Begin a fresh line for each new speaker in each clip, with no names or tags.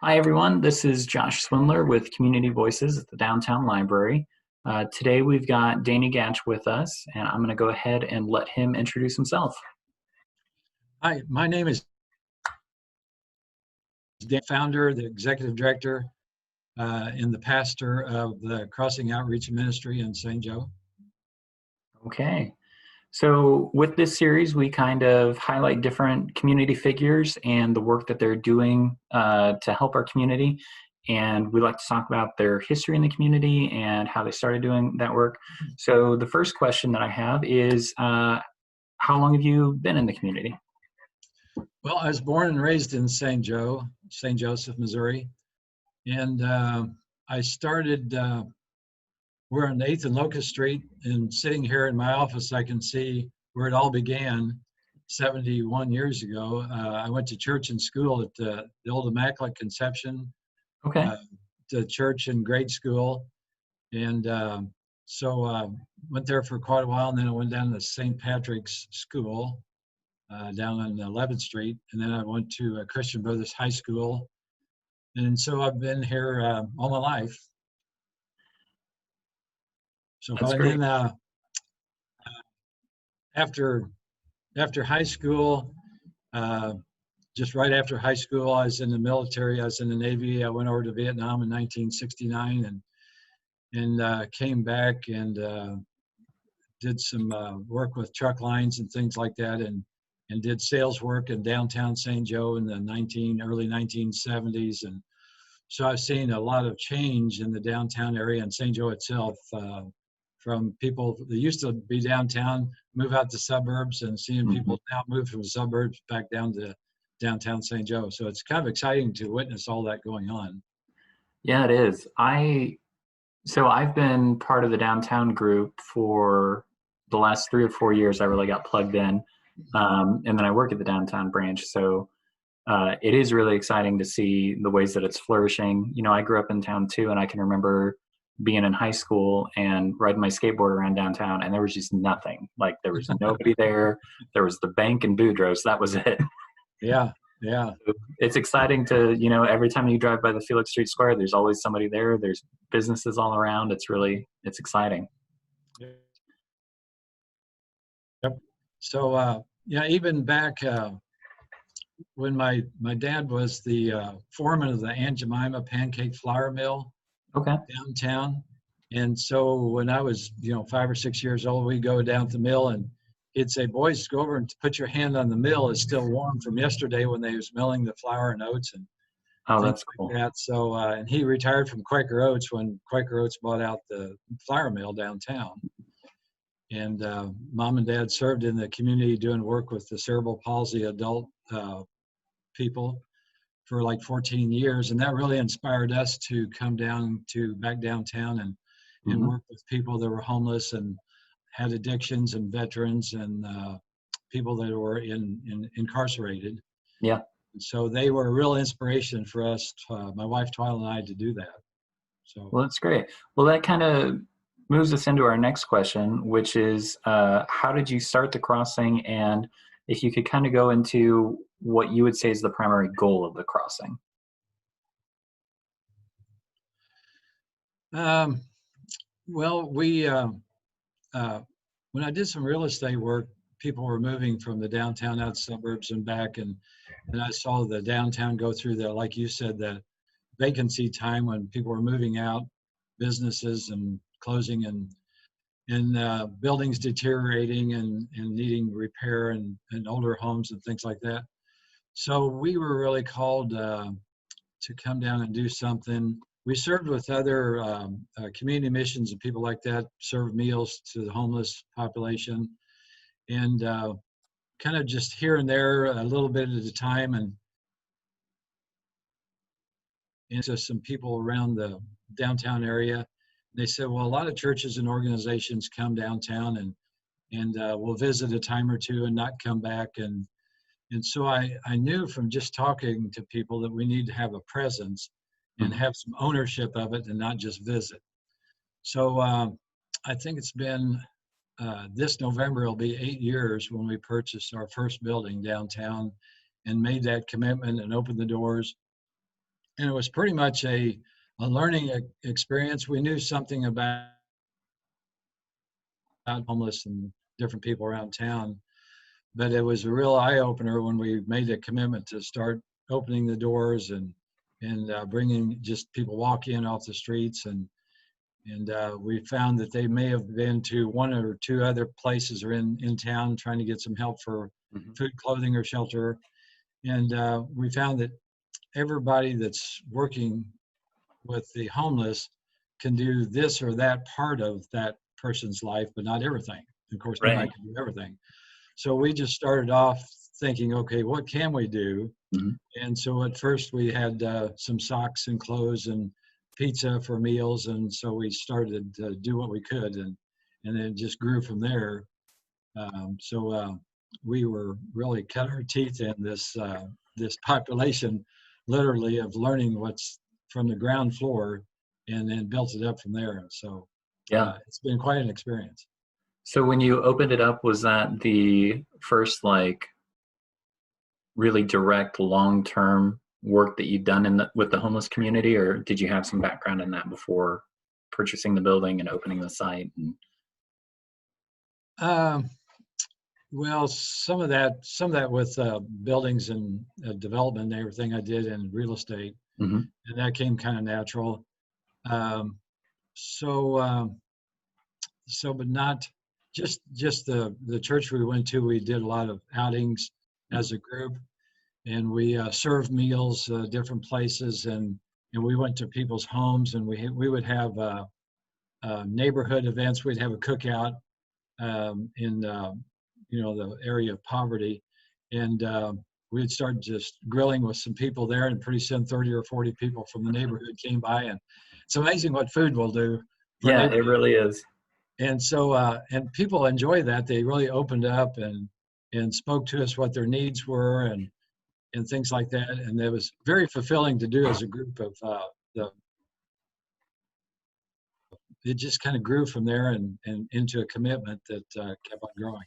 Hi, everyone. This is Josh Swindler with Community Voices at the Downtown Library. Today we've got Danny Gach with us, and I'm going to go ahead and let him introduce himself.
Hi, my name is Dan, founder, the executive director, and the pastor of the Crossing Outreach Ministry in St. Joe.
Okay. So with this series, we kind of highlight different community figures and the work that they're doing to help our community. And we like to talk about their history in the community and how they started doing that work. So the first question that I have is, how long have you been in the community?
Well, I was born and raised in St. Joseph, Missouri. And I started, we're on 8th and Locust Street, and sitting here in my office, I can see where it all began 71 years ago. I went to church and school at the old Immaculate Conception,
Okay.
the church in grade school. And went there for quite a while, and then I went down to St. Patrick's School down on 11th Street, and then I went to Christian Brothers High School. And so I've been here all my life. So,
That's
and
great.
then after high school, just right after high school, I was in the military. I was in the Navy. I went over to Vietnam in 1969 and came back and did some work with truck lines and things like that, and did sales work in downtown St. Joe in the early 1970s. And so I've seen a lot of change in the downtown area and St. Joe itself, from people that used to be downtown, move out to suburbs, and seeing people now move from suburbs back down to downtown St. Joe. So it's kind of exciting to witness all that going on.
Yeah, it is. So I've been part of the downtown group for the last 3 or 4 years. I really got plugged in, and then I work at the downtown branch. So it is really exciting to see the ways that it's flourishing. You know, I grew up in town too, and I can remember being in high school and riding my skateboard around downtown, and there was just nothing. Like, there was nobody there. There was the bank and Boudreaux's. That was it.
Yeah.
It's exciting to, every time you drive by the Felix Street Square, there's always somebody there. There's businesses all around. It's exciting.
Yep. So, even back when my dad was the foreman of the Aunt Jemima Pancake Flour Mill downtown. And so when I was, 5 or 6 years old, we'd go down to the mill and he'd say, "Boys, go over and put your hand on the mill. It's still warm from yesterday when they was milling the flour and oats," and
that's
things
cool.
like that. So, and he retired from Quaker Oats when Quaker Oats bought out the flour mill downtown. And Mom and Dad served in the community doing work with the cerebral palsy adult people for like 14 years. And that really inspired us to come back downtown and work with people that were homeless and had addictions, and veterans, and people that were incarcerated.
Yeah.
And so they were a real inspiration for us, my wife Twyla and I, to do that. So,
well, that's great. Well, that kind of moves us into our next question, which is, how did you start the crossing? And if you could kind of go into what you would say is the primary goal of the crossing.
Well, when I did some real estate work, people were moving from the downtown out suburbs and back, and I saw the downtown go through the, like you said, the vacancy time when people were moving out, businesses and closing, and buildings deteriorating and needing repair, and older homes and things like that. So we were really called to come down and do something. We served with other community missions and people like that, served meals to the homeless population, and kind of just here and there, a little bit at a time, and just some people around the downtown area. They said, well, a lot of churches and organizations come downtown and will visit a time or two and not come back. And so I knew from just talking to people that we need to have a presence and have some ownership of it and not just visit. So I think it's been, this November, it'll be 8 years when we purchased our first building downtown and made that commitment and opened the doors. and it was pretty much a learning experience. We knew something about homeless and different people around town, but it was a real eye opener when we made a commitment to start opening the doors and bringing just people walk in off the streets, and we found that they may have been to one or two other places or in town trying to get some help for
Mhm.
food, clothing, or shelter. And we found that everybody that's working with the homeless can do this or that part of that person's life, but not everything. Of course, nobody
Right.
can do everything. So we just started off thinking, okay, what can we do?
Mhm.
And so at first we had some socks and clothes and pizza for meals, and so we started to do what we could, and then it just grew from there. We were really cut our teeth in this population, literally, of learning what's from the ground floor, and then built it up from there. And so
Yeah.
it's been quite an experience.
So when you opened it up, was that the first like really direct long-term work that you've done with the homeless community, or did you have some background in that before purchasing the building and opening the site?
Um, well, some of that with buildings and development and everything I did in real estate,
Mhm.
and that came kind of natural. Um, so, but not just the church we went to. We did a lot of outings as a group, and we served meals different places, and we went to people's homes, and we would have neighborhood events. We'd have a cookout in the area of poverty, and we'd start just grilling with some people there, and pretty soon 30 or 40 people from the neighborhood came by, and it's amazing what food will do for a
Yeah, it
neighborhood.
really is.
And so and people enjoy that. They really opened up and spoke to us what their needs were and things like that, and it was very fulfilling to do as a group of the it just kind of grew from there and into a commitment that kept on growing.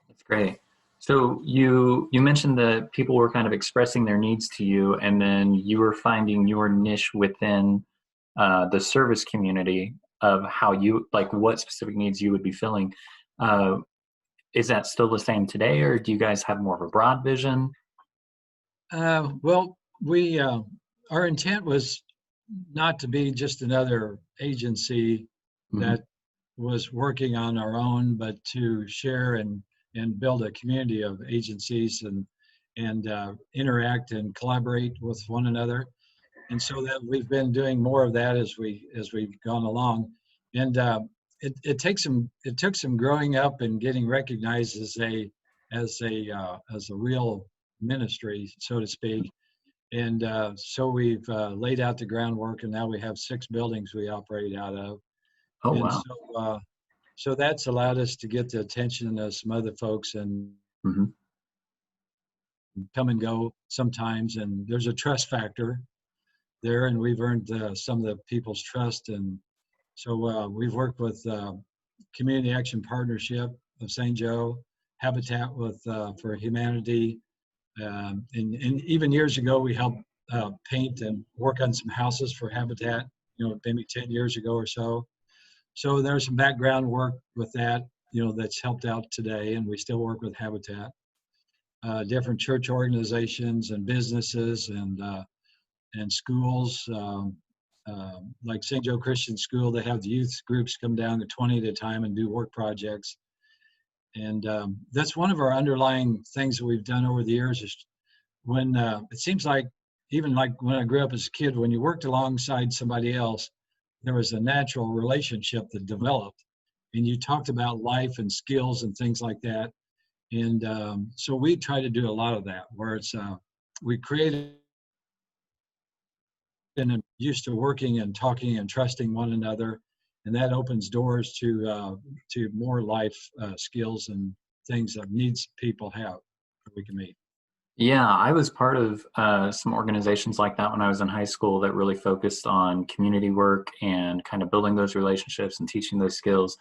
That's great. So you mentioned that people were kind of expressing their needs to you, and then you were finding your niche within the service community of how you like what specific needs you would be filling. Uh, is that still the same today, or do you guys have more of a broad vision?
Well, we our intent was not to be just another agency
Hmm.
that was working on our own, but to share and build a community of agencies and interact and collaborate with one another. And so that we've been doing more of that as we've gone along. And it took some growing up and getting recognized as a real ministry, so to speak. And so we've laid out the groundwork, and now we have 6 buildings we operate out of.
Oh
And
wow.
so that's allowed us to get the attention of some other folks and
Hmm.
come and go sometimes. And there's a trust factor there, and we've earned some of the people's trust. And so we've worked with Community Action Partnership of St. Joe, Habitat with for Humanity, and even years ago we helped paint and work on some houses for Habitat. Maybe 10 years ago or so. So there's some background work with that. That's helped out today, and we still work with Habitat. Different church organizations and businesses and schools, like St. Joe Christian School. They have the youth groups come down to 20 at a time and do work projects. And that's one of our underlying things that we've done over the years is when it seems like, even like when I grew up as a kid, when you worked alongside somebody else, there was a natural relationship that developed, and you talked about life and skills and things like that. And so we try to do a lot of that, where it's we created and used to working and talking and trusting one another, and that opens doors to more life skills and things that needs people have that we can meet.
Yeah, I was part of some organizations like that when I was in high school that really focused on community work and kind of building those relationships and teaching those skills.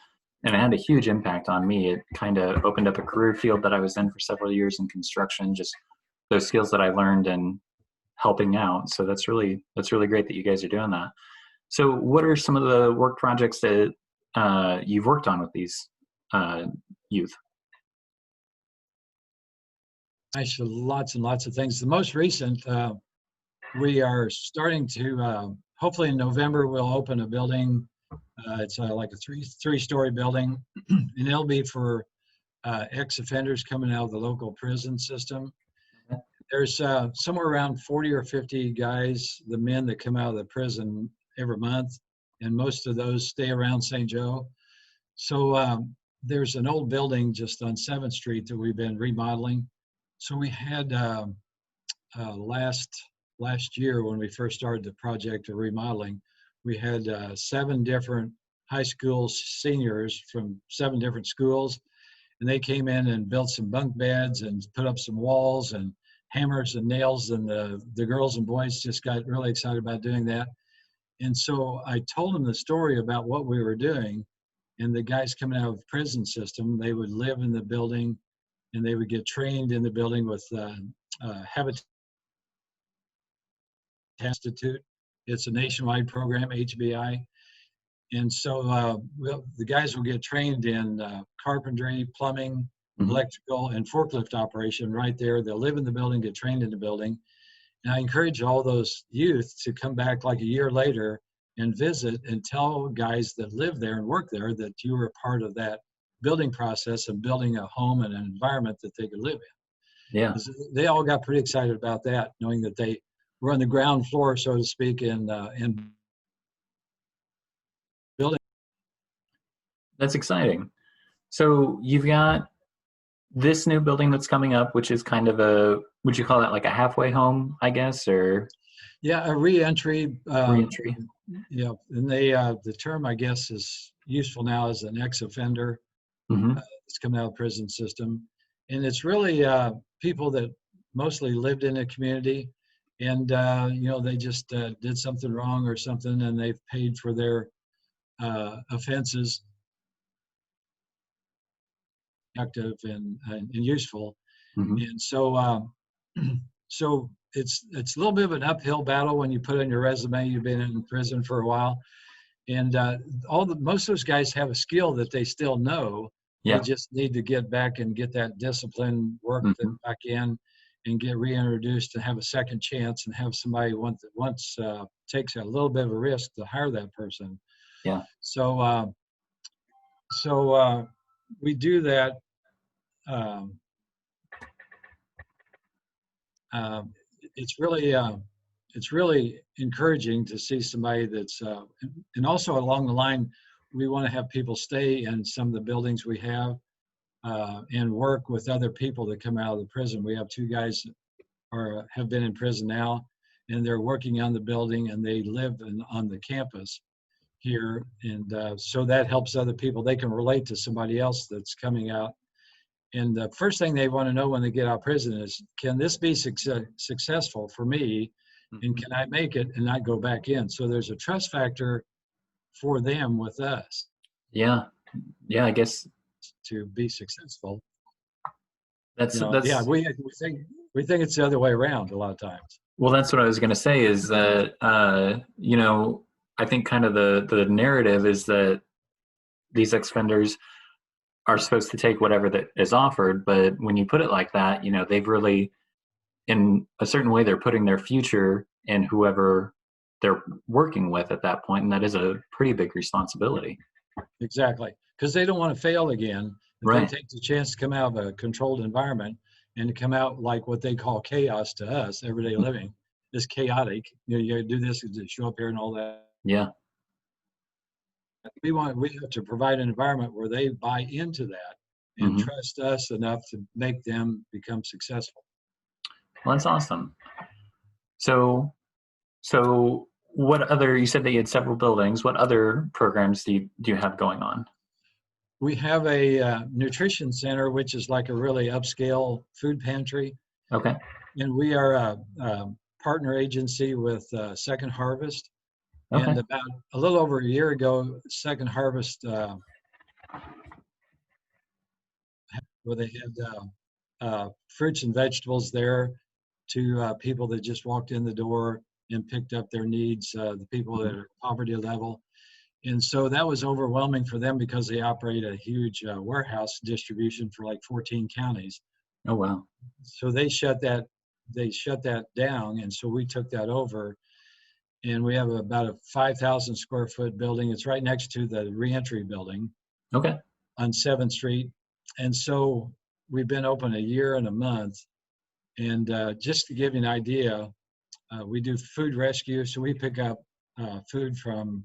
And it had a huge impact on me. It kind of opened up a career field that I was in for several years in construction, just those skills that I learned and helping out. So that's really great that you guys are doing that. So what are some of the work projects that you've worked on with these youth?
Actually, lots and lots of things. The most recent, we are starting to, hopefully in November, we'll open a building. It's like a three-story building, and it'll be for ex-offenders coming out of the local prison system. There's somewhere around 40 or 50 guys, the men that come out of the prison every month, and most of those stay around St. Joe. So there's an old building just on 7th Street that we've been remodeling. So we had last year when we first started the project of remodeling, we had 7 different high school seniors from 7 different schools, and they came in and built some bunk beds and put up some walls and hammers and nails, and the girls and boys just got really excited about doing that. And so I told them the story about what we were doing, and the guys coming out of the prison system, they would live in the building and they would get trained in the building with Habitat Institute. It's a nationwide program, HBI. And so the guys will get trained in carpentry, plumbing, electrical, and forklift operation right there. They'll live in the building, get trained in the building. And I encourage all those youth to come back like a year later and visit and tell guys that live there and work there that you were a part of that building process of building a home and an environment that they could live in.
Yeah.
They all got pretty excited about that, knowing that they were on the ground floor, so to speak, in building.
That's exciting. So you've got this new building that's coming up, which is kind of would you call that like a halfway home, I guess, or?
Yeah, a reentry.
Reentry.
Yeah, and the term, I guess, is useful now as an ex-offender. It's coming out of the prison system. And it's really people that mostly lived in a community, and they just did something wrong or something, and they've paid for their offenses, active and useful. And so so it's a little bit of an uphill battle when you put on your resume you've been in prison for a while, and most of those guys have a skill that they still know.
Yeah.
They just need to get back and get that discipline, work them back in, and get reintroduced and have a second chance, and have somebody once takes a little bit of a risk to hire that person.
Yeah.
So we do that. It's really encouraging to see somebody that's and also along the line, we want to have people stay in some of the buildings we have and work with other people that come out of the prison. We have 2 guys that have been in prison now, and they're working on the building, and they live on the campus here, and so that helps other people. They can relate to somebody else that's coming out. And the first thing they want to know when they get out of prison is, can this be successful for me? And can I make it and not go back in? So there's a trust factor for them with us.
Yeah. Yeah, I guess.
To be successful.
That's
yeah, we think it's the other way around a lot of times.
Well, that's what I was going to say is that, I think kind of the narrative is that these ex-offenders are supposed to take whatever that is offered, but when you put it like that, they've really, in a certain way, they're putting their future in whoever they're working with at that point, and that is a pretty big responsibility.
Exactly, because they don't want to fail again.
Right.
They take the chance to come out of a controlled environment and to come out like what they call chaos to us, everyday living is chaotic. You do this, you show up here and all that.
Yeah.
We have to provide an environment where they buy into that and trust us enough to make them become successful.
Well, that's awesome. So what other, you said that you had several buildings. What other programs do you have going on?
We have a nutrition center, which is like a really upscale food pantry.
Okay.
And we are a partner agency with Second Harvest.
Okay.
And about a little over a year ago, Second Harvest, where they had fruits and vegetables there to people that just walked in the door and picked up their needs, the people that are poverty level. And so that was overwhelming for them because they operate a huge warehouse distribution for like 14 counties.
Oh, wow.
So they shut that down, and so we took that over. And we have about a 5,000 square foot building. It's right next to the reentry building
Okay.
on 7th Street. And so we've been open a year and a month. And just to give you an idea, we do food rescue. So we pick up food from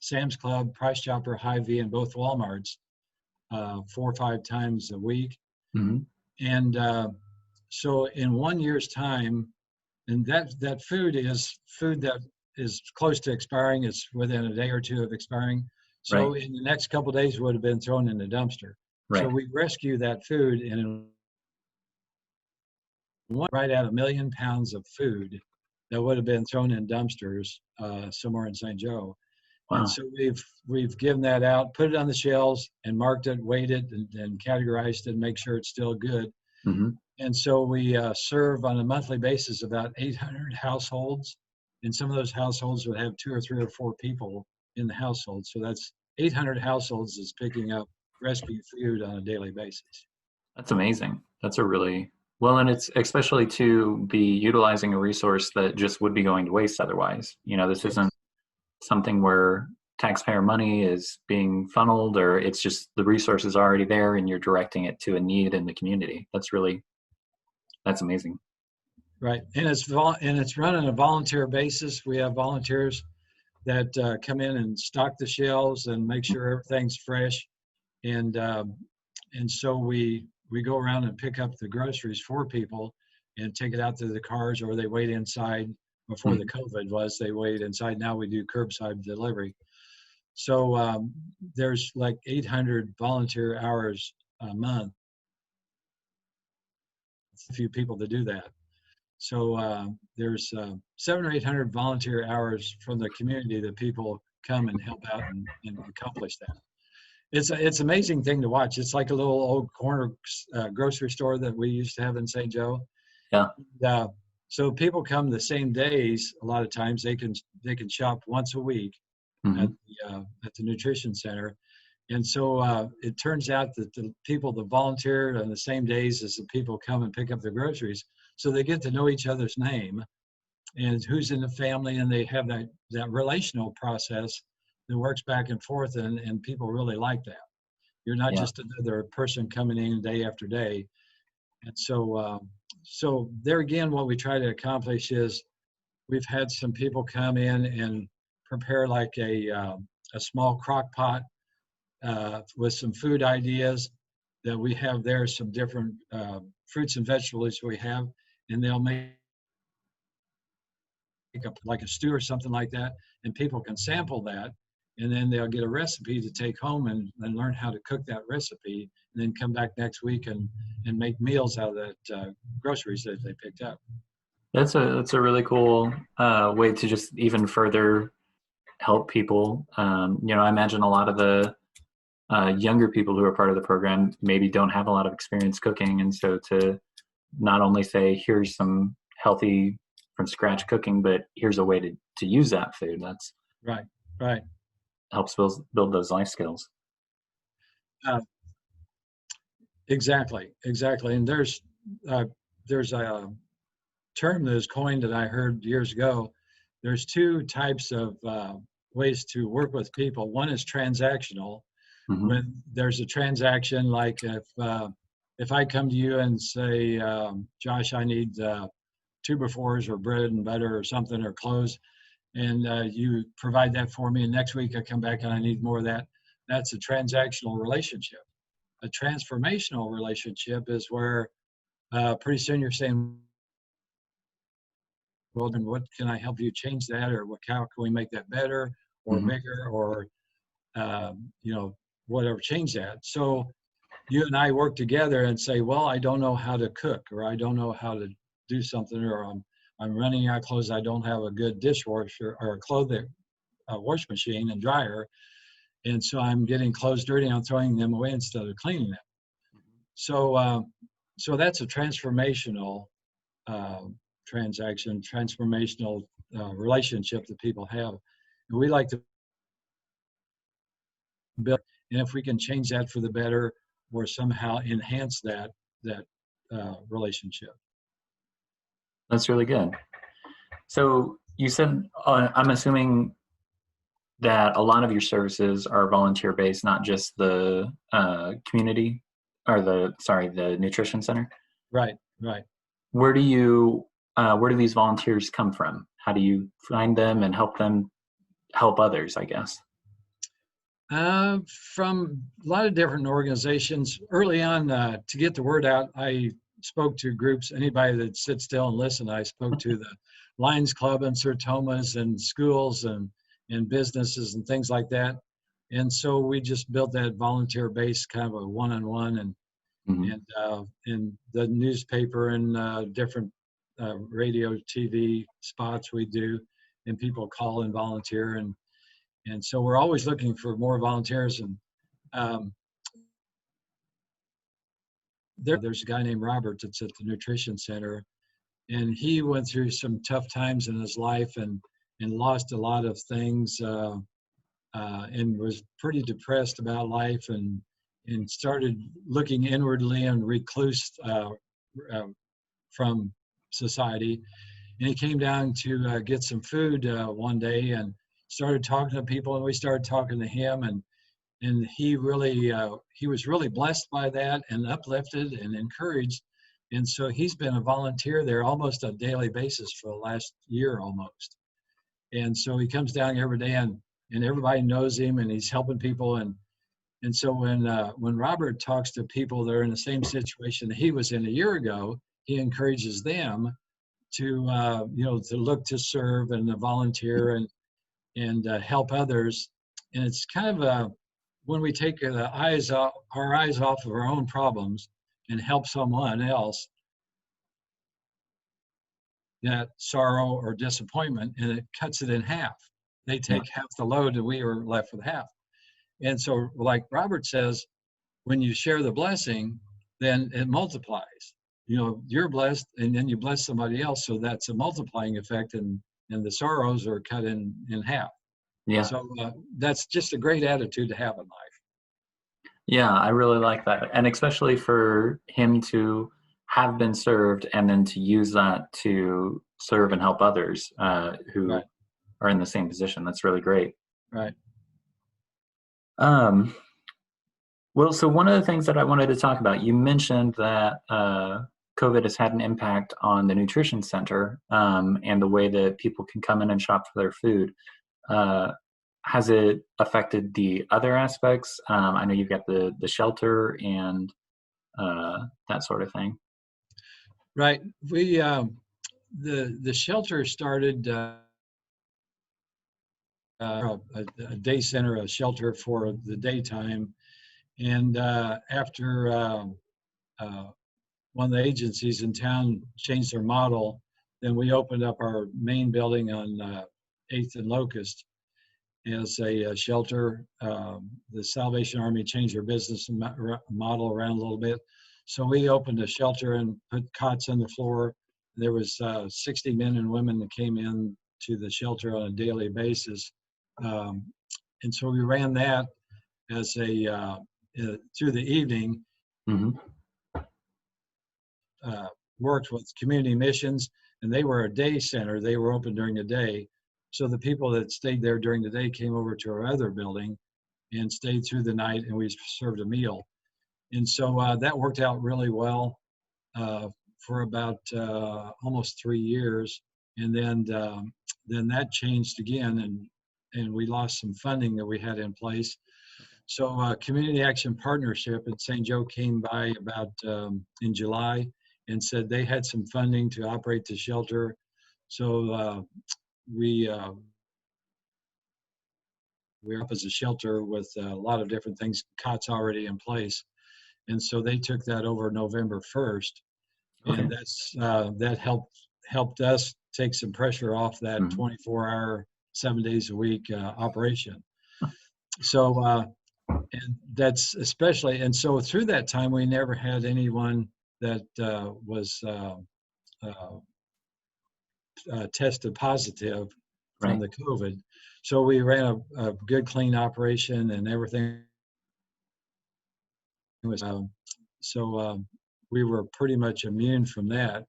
Sam's Club, Price Chopper, Hy-Vee, and both Walmarts 4 or 5 times a week.
Mm-hmm.
And so in 1 year's time, and that food that is close to expiring. It's within a day or two of expiring. So
Right.
in the next couple of days, it would have been thrown in the dumpster. So
Right.
we rescue that food, and in right at 1 million pounds of food that would have been thrown in dumpsters somewhere in St. Joe. And
Wow.
so we've given that out, put it on the shelves, and marked it, weighed it, and categorized it, and make sure it's still good.
Mm-hmm.
And so we serve on a monthly basis about 800 households. And some of those households would have 2 or 3 or 4 people in the household. So that's 800 households is picking up rescue food on a daily basis.
That's amazing. That's a really well, and it's especially to be utilizing a resource that just would be going to waste otherwise. This isn't
Yes.
something where taxpayer money is being funneled, or it's just the resource is already there and you're directing it to a need in the community. That's amazing.
Right. And it's run on a volunteer basis. We have volunteers that come in and stock the shelves and make sure everything's fresh. And so we go around and pick up the groceries for people and take it out to the cars, or they wait inside. Before the COVID was, they wait inside. Now we do curbside delivery. So there's like 800 volunteer hours a month. A few people to do that. So there's 700 or 800 volunteer hours from the community that people come and help out and accomplish that. It's an amazing thing to watch. It's like a little old corner grocery store that we used to have in St. Joe.
Yeah.
So people come the same days. A lot of times they can shop once a week
Mm-hmm.
at the nutrition center. And so it turns out that the people that volunteer on the same days as the people come and pick up their groceries, so they get to know each other's name and who's in the family, and they have that relational process that works back and forth, and people really like that. You're not
Yeah.
just another person coming in day after day. And so there again, what we try to accomplish is we've had some people come in and prepare like a small crock pot with some food ideas that we have there, some different fruits and vegetables we have, and they'll make up like a stew or something like that, and people can sample that, and then they'll get a recipe to take home and learn how to cook that recipe, and then come back next week and make meals out of that groceries that they picked up.
That's a really cool way to just even further help people. I imagine a lot of the younger people who are part of the program maybe don't have a lot of experience cooking, and so to not only say here's some healthy from scratch cooking, but here's a way to use that food. That's
right.
Helps build those life skills.
Exactly. And there's a term that is coined that I heard years ago. There's 2 types of ways to work with people. One is transactional.
Mm-hmm.
When there's a transaction, like if I come to you and say, Josh, I need 2 befores or bread and butter or something, or clothes, and you provide that for me, and next week I come back and I need more of that. That's a transactional relationship. A transformational relationship is where pretty soon you're saying, well, then what can I help you change that, or how can we make that better or
Mm-hmm.
bigger, or whatever, change that. So you and I work together and say, well, I don't know how to cook, or I don't know how to do something, or I'm running out of clothes. I don't have a good dishwasher or a wash machine and dryer. And so I'm getting clothes dirty and I'm throwing them away instead of cleaning them. So that's a transformational transaction, transformational relationship that people have. And we like to build, and if we can change that for the better or somehow enhance that relationship.
That's really good. So you said, I'm assuming that a lot of your services are volunteer based, not just the community or the nutrition center.
Right, right.
Where do these volunteers come from? How do you find them and help them help others, I guess?
From a lot of different organizations. Early on, to get the word out, I spoke to groups. Anybody that sits still and listen, I spoke to the Lions Club and Sertomas and schools and businesses and things like that. And so we just built that volunteer base, kind of a one-on-one, and in the newspaper and different radio, TV spots we do, and people call and volunteer, and so we're always looking for more volunteers. And there's a guy named Robert that's at the nutrition center, and he went through some tough times in his life and lost a lot of things, and was pretty depressed about life, and started looking inwardly and recluse from society. And he came down to get some food one day and started talking to people, and we started talking to him, and he was really blessed by that and uplifted and encouraged. And so he's been a volunteer there almost on a daily basis for the last year almost. And so he comes down every day, and everybody knows him, and he's helping people. And so when Robert talks to people that are in the same situation that he was in a year ago, he encourages them to to look to serve and to volunteer and help others. And it's kind of when we take our eyes off of our own problems and help someone else, that sorrow or disappointment, and it cuts it in half. They take half the load, and we are left with half. And so, like Robert says, when you share the blessing, then it multiplies. You're blessed, and then you bless somebody else, so that's a multiplying effect, and the sorrows are cut in half.
Yeah.
So that's just a great attitude to have in life.
Yeah, I really like that. And especially for him to have been served and then to use that to serve and help others who
Right.
are in the same position. That's really great.
Right.
Well, so one of the things that I wanted to talk about, you mentioned that COVID has had an impact on the nutrition center and the way that people can come in and shop for their food. Has it affected the other aspects? I know you've got the shelter and that sort of thing.
Right. We the shelter started a day center, a shelter for the daytime, and after one of the agencies in town changed their model, then we opened up our main building on 8th and Locust as a shelter. The Salvation Army changed their business model around a little bit. So we opened a shelter and put cots on the floor. There was 60 men and women that came in to the shelter on a daily basis. And so we ran that as through the evening, worked with community missions, and they were a day center. They were open during the day. So the people that stayed there during the day came over to our other building and stayed through the night, and we served a meal. And so that worked out really well for about almost 3 years. And then that changed again, and we lost some funding that we had in place. So Community Action Partnership at St. Joe came by about in July and said they had some funding to operate the shelter. So we're up as a shelter with a lot of different things, cots already in place. And so they took that over November 1st. Okay. And that helped us take some pressure off that 24-hour, 7 days a week operation. So, and that's especially, and so through that time, we never had anyone that was uh, tested positive from
Right.
the COVID. So we ran a good, clean operation, and everything was we were pretty much immune from that,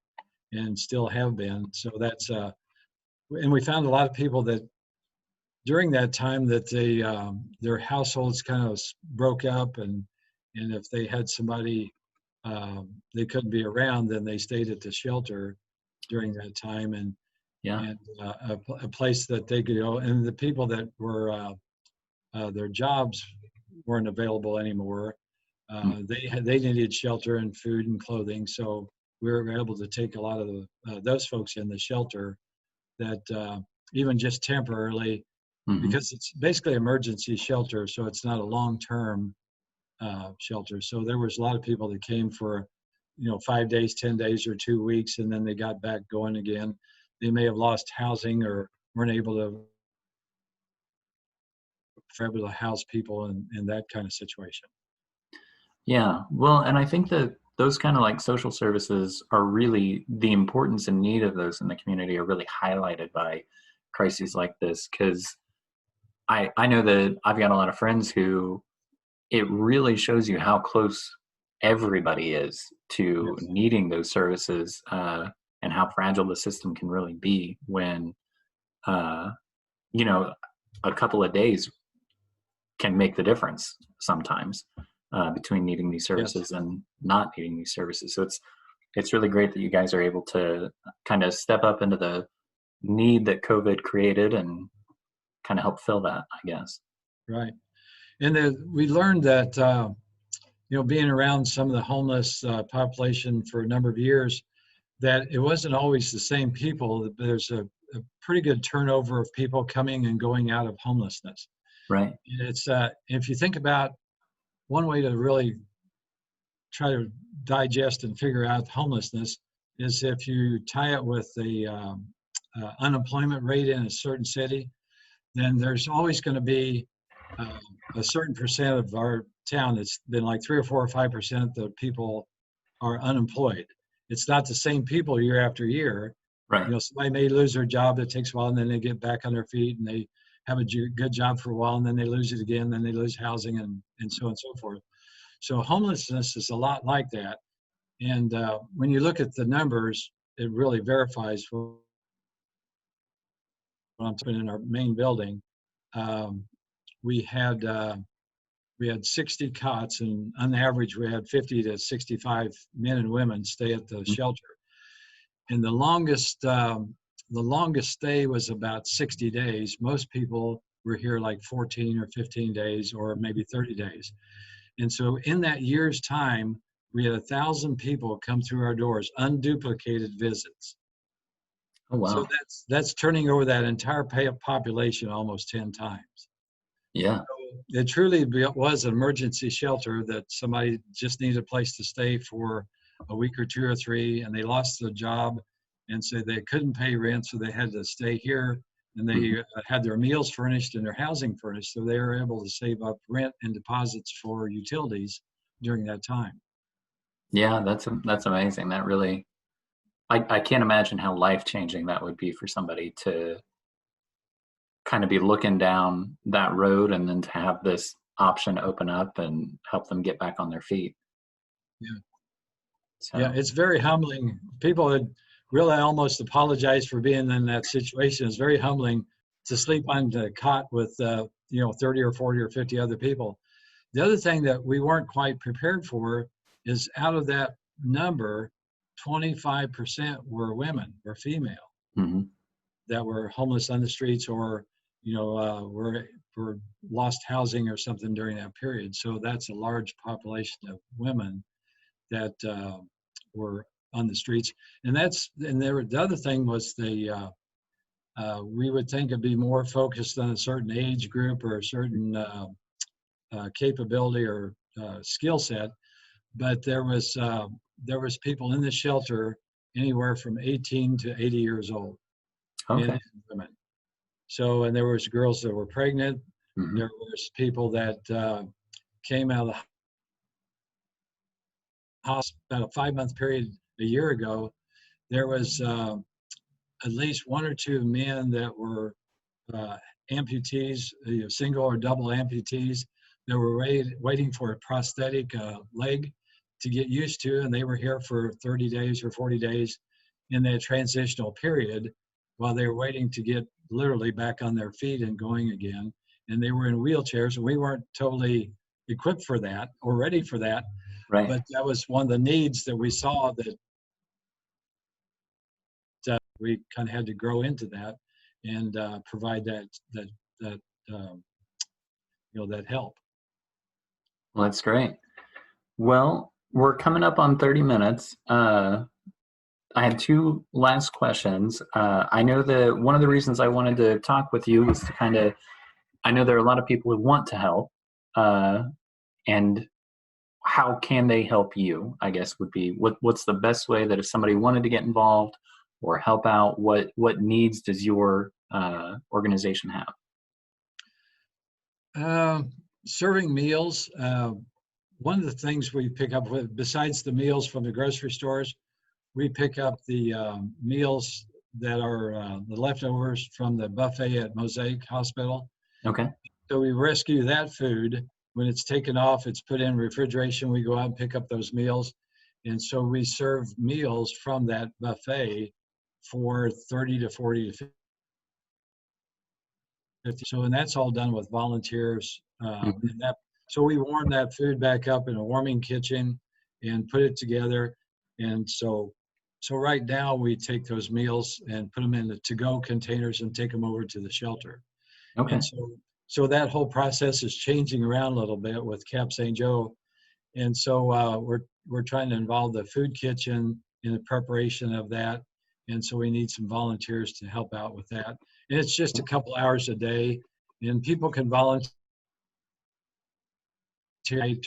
and still have been. So that's and we found a lot of people that during that time that they their households kind of broke up, and if they had somebody they couldn't be around, then they stayed at the shelter during that time,
Yeah.
and a place that they could go. And the people that were their jobs weren't available anymore.
Mm.
They needed shelter and food and clothing, so we were able to take a lot of those folks in the shelter that even just temporarily,
Hmm.
because it's basically emergency shelter, so it's not a long-term shelter. So there was a lot of people that came for 5 days, 10 days, or 2 weeks, and then they got back going again. They may have lost housing or weren't able to house people in that kind of situation.
Yeah. Well, and I think that those kind of like social services are really the importance and need of those in the community are really highlighted by crises like this. Because I know that I've got a lot of friends who it really shows you how close everybody is to
Yes.
needing those services, and how fragile the system can really be when, uh, you know, a couple of days can make the difference sometimes, between needing these
Yes.
services and not needing these services. So it's really great that you guys are able to kind of step up into the need that COVID created and kind of help fill that, I guess.
Right. And then we learned that being around some of the homeless population for a number of years, that it wasn't always the same people. There's a pretty good turnover of people coming and going out of homelessness.
Right.
It's if you think about one way to really try to digest and figure out homelessness is if you tie it with the unemployment rate in a certain city, then there's always going to be uh, a certain percent of our town that's been like 3 or 4 or 5% the people are unemployed. It's not the same people year after year.
Right.
Somebody may lose their job. It takes a while, and then they get back on their feet, and they have a good job for a while, and then they lose it again. Then they lose housing, and so on and so forth. So homelessness is a lot like that. And when you look at the numbers, it really verifies what I'm talking in our main building. Um, we had we had 60 cots, and on average, we had 50 to 65 men and women stay at the
Mhm.
shelter. And the longest stay was about 60 days. Most people were here like 14 or 15 days, or maybe 30 days. And so in that year's time, we had 1,000 people come through our doors, unduplicated visits.
Oh,
So
wow.
that's turning over that entire population almost 10 times.
Yeah.
It truly was an emergency shelter that somebody just needed a place to stay for a week or two or three, and they lost their job, and so they couldn't pay rent, so they had to stay here, and
Hmm.
they had their meals furnished and their housing furnished, so they were able to save up rent and deposits for utilities during that time.
Yeah, that's amazing. That really, I can't imagine how life changing that would be for somebody to kind of be looking down that road and then to have this option open up and help them get back on their feet.
Yeah. Yeah,
So
it's very humbling. People would really almost apologize for being in that situation. It's very humbling to sleep on the cot with 30 or 40 or 50 other people. The other thing that we weren't quite prepared for is out of that number, 25% were female
mhm.
that were homeless on the streets, or were lost housing or something during that period. So that's a large population of women that were on the streets. The other thing was we would think it'd be more focused on a certain age group or a certain capability or skill set, but there was people in the shelter anywhere from 18 to 80 years old, men
Okay.
and women. So, and there was girls that were pregnant.
Mhm.
There was people that came out of the hospital about a 5-month period a year ago there was at least one or two men that were amputees, single or double amputees, that were waiting for a prosthetic leg to get used to, and they were here for 30 days or 40 days in that transitional period while they were waiting to get literally back on their feet and going again. And they were in wheelchairs, and we weren't totally equipped for that or ready for that,
Right.
but that was one of the needs that we saw, that we kind of had to grow into that and provide that that help.
Well, that's great. Well, we're coming up on 30 minutes. I have two last questions. I know that one of the reasons I wanted to talk with you was to I know there are a lot of people who want to help, and how can they help you, I guess, would be what's the best way that if somebody wanted to get involved or help out, what needs does your organization have?
Serving meals. One of the things we pick up with, besides the meals from the grocery stores, we pick up the meals that are the leftovers from the buffet at Mosaic Hospital.
Okay.
So we rescue that food. When it's taken off, it's put in refrigeration. We go out and pick up those meals. And so we serve meals from that buffet for 30 to 40 to 50. So, and that's all done with volunteers. So we warm that food back up in a warming kitchen and put it together. And so right now we take those meals and put them in the to-go containers and take them over to the shelter.
Okay.
And so that whole process is changing around a little bit with Cap St. Joe. And so we're trying to involve the food kitchen in the preparation of that. And so we need some volunteers to help out with that. And it's just a couple hours a day, and people can volunteer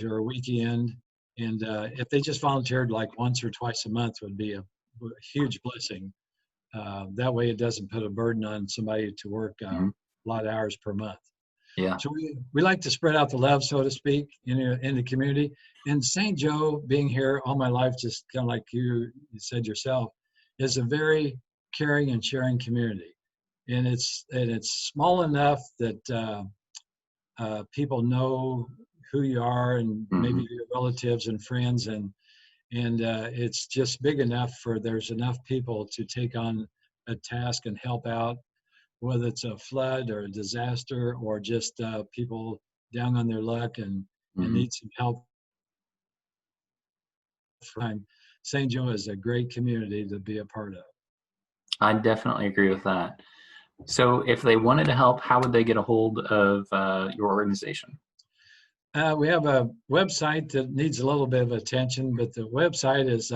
or a weekend. And if they just volunteered like once or twice a month would be a huge blessing. That way it doesn't put a burden on somebody to work a lot of hours per month.
Yeah.
So we like to spread out the love, so to speak, in the community. And St. Joe, being here all my life, just kind of like you said yourself, is a very caring and sharing community. And it's small enough that people know who you are, and maybe your relatives and friends, and it's just big enough for there's enough people to take on a task and help out, whether it's a flood or a disaster or just people down on their luck and need some help. St. Joe is a great community to be a part of.
I definitely agree with that. So if they wanted to help, how would they get a hold of your organization?
We have a website that needs a little bit of attention, but the website is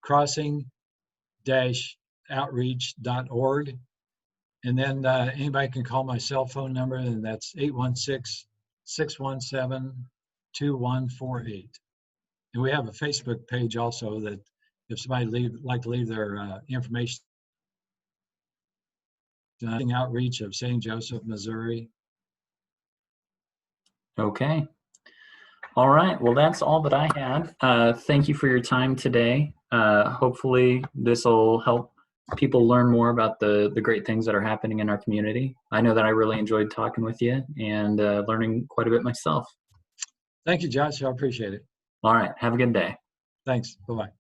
crossing-outreach.org. And then anybody can call my cell phone number, and that's 816-617-2148. And we have a Facebook page also that if somebody like to leave their information, outreach of St. Joseph, Missouri.
Okay. All right. Well, that's all that I had. Thank you for your time today. Hopefully this will help people learn more about the great things that are happening in our community. I know that I really enjoyed talking with you and learning quite a bit myself.
Thank you, Josh. I appreciate it.
All right. Have a good day.
Thanks. Bye-bye.